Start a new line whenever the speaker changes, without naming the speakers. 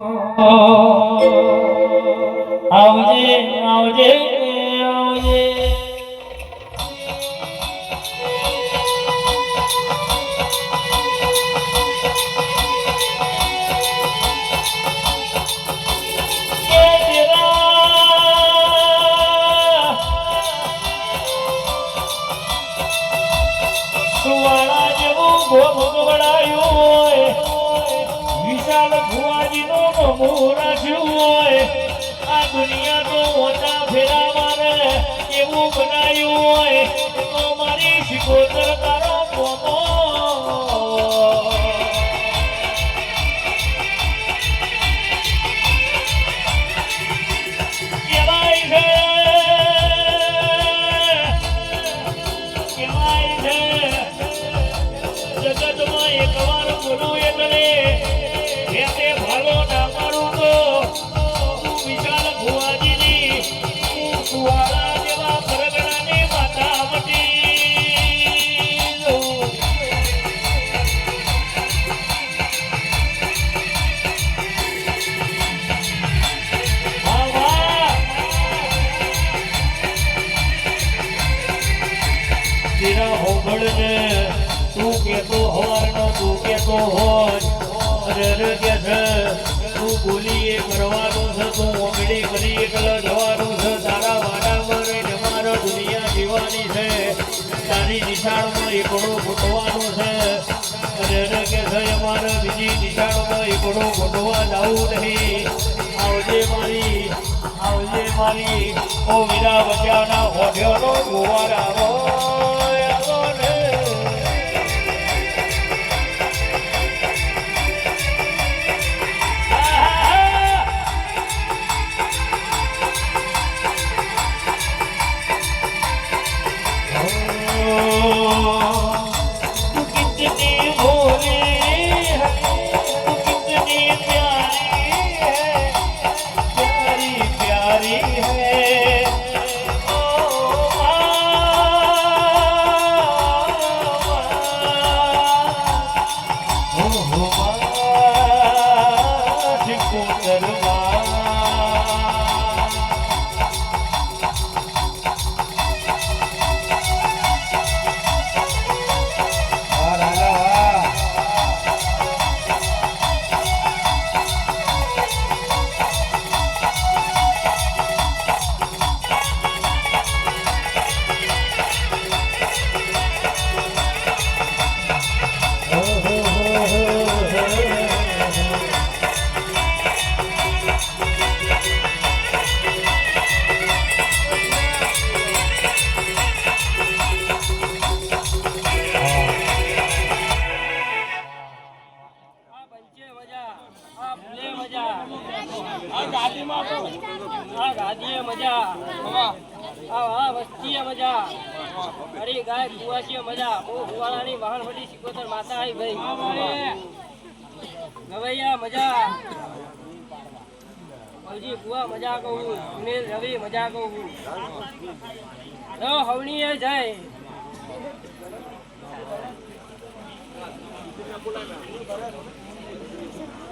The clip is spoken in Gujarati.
આવજે આવજે આવજે સુવાળા જેવું ભોગવડાયું હોય વિશાલ ભુવાજીનો નમો રાખ્યું હોય આ દુનિયા તો ઓટા ફેરા મારે એવું બનાવ્યું હોય તો મારી શિકોતર તારો પોતો કહેવાય છે જગતમાં એકવાર બોલું એટલે તે ભાલો ના મારું તો વિશાલ ભુવાજીની સુવાળા જેવા પરગણાની માતા મટી તેરા હોબળને તું કેતો હોવાનો તું કેતો હોય અરે કે છે તું બોલી એ કરવાનું છે તું ઓગળી કરી એકલા જવાનું છે તારા વાડામાં રહીને મારો દુનિયા જીવાની છે તારી નિશાળમાં એકડો ગોઠવાનું છે અરે કે છે અમારે બીજી નિશાળમાં એકડો ગોઠવા જવું નહીં આવજે મારી ઓ વીરા બચાવના હોઠ્યોનો ગોવાર આવો મજા કહું સુનિલ રવિ મજા કહું હવણી જાય